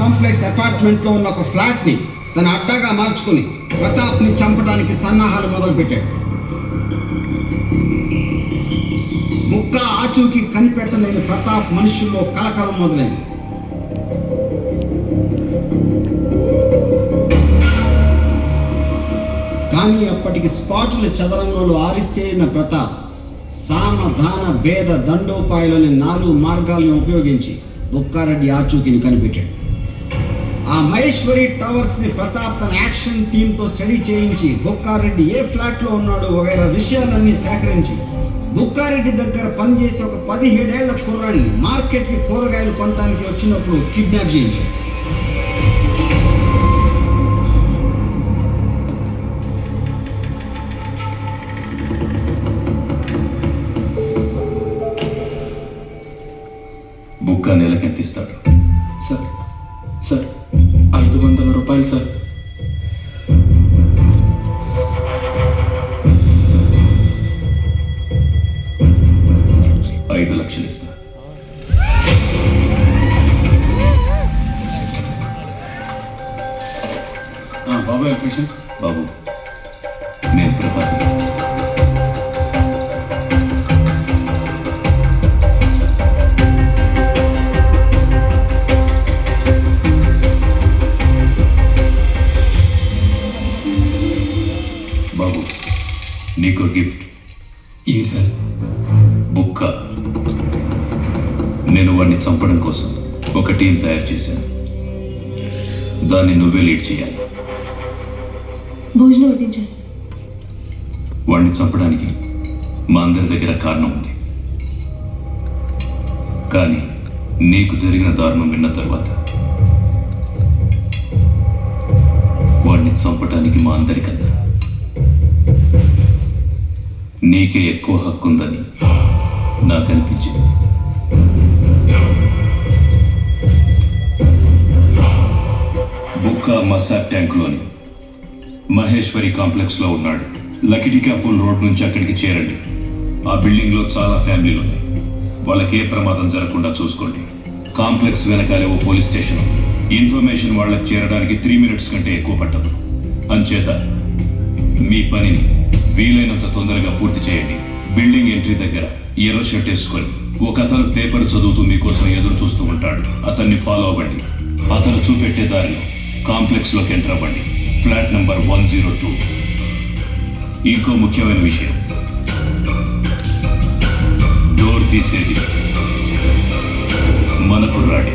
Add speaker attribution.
Speaker 1: Complex అపార్ట్మెంట్లో ఉన్న ఒక ఫ్లాట్ని తన అడ్డాగా మార్చుకుని ప్రతాప్ని చంపడానికి సన్నాహాలు మొదలుపెట్టాడు. ముక్క ఆచూకీ కనిపెట్టలేని ప్రతాప్ మనుషుల్లో కలకలం మొదలైంది. కానీ అప్పటికి స్పాటుల చదరంగంలో ఆరితేరిన ప్రతాప్ సామధాన భేద దండోపాయాలని 4 మార్గాలను ఉపయోగించి బుక్కారెడ్డి ఆచూకీని కనిపెట్టాడు. ఆ మహేశ్వరి టవర్స్ ని ప్రతాప్ తన యాక్షన్ టీంతో స్టడీ చేయించి బుక్కారెడ్డి ఏ ఫ్లాట్ లో ఉన్నాడో వగైరా విషయాలన్నీ సేకరించి బుక్కారెడ్డి దగ్గర పనిచేసే ఒక 17 ఏళ్ల కుర్రాడిని మార్కెట్కి కూరగాయలు కొనడానికి వచ్చినప్పుడు కిడ్నాప్ చేయించాడు.
Speaker 2: బుక్క నెలకెంతిస్తాడు?
Speaker 3: సార్ 500 రూపాయలు సార్.
Speaker 2: $5 లక్షలు ఇస్తా.
Speaker 3: బాబు అప్లికేషన్.
Speaker 2: బాబు, నేను ప్రభాకర్. బాబు, నీకు గిఫ్ట్.
Speaker 3: ఏంటి సార్?
Speaker 2: బుక్క. నేను వాడిని చంపడం కోసం ఒక టీం తయారు చేశాను. దాన్ని నువ్వే లీడ్ చేయాలి.
Speaker 4: భోజనం వడ్డించాలి.
Speaker 2: వాడిని చంపడానికి మా అందరి దగ్గర కారణం ఉంది. కానీ నీకు జరిగిన దారుణం విన్న తర్వాత వాడిని చంపడానికి మా అందరికన్నా నీకే ఎక్కువ హక్కు ఉందని నాకు అనిపించింది. బుక్క మసాబ్ ట్యాంకులోని మహేశ్వరి కాంప్లెక్స్లో ఉన్నాడు. లకిడికాపూల్ రోడ్ నుంచి అక్కడికి చేరండి. ఆ బిల్డింగ్లో చాలా ఫ్యామిలీలు ఉన్నాయి. వాళ్ళకి ఏ ప్రమాదం జరగకుండా చూసుకోండి. కాంప్లెక్స్ వెనకాలే ఓ పోలీస్ స్టేషన్ ఉంది. ఇన్ఫర్మేషన్ వాళ్ళకి చేరడానికి 3 మినిట్స్ కంటే ఎక్కువ పట్టదు. అంచేత మీ పనిని వీలైనంత తొందరగా పూర్తి చేయండి. బిల్డింగ్ ఎంట్రీ దగ్గర ఎర్ర షర్ట్ వేసుకొని ఒక అతను పేపర్ చదువుతూ మీకోసం ఎదురు చూస్తూ ఉంటాడు. అతన్ని ఫాలో అవ్వండి. అతను చూపెట్టే దారిలో కాంప్లెక్స్లోకి ఎంటర్ అవ్వండి. Flat number 102. ఇంకో ముఖ్యమైన విషయం, డోర్ తీసేది మన కుర్రాడే.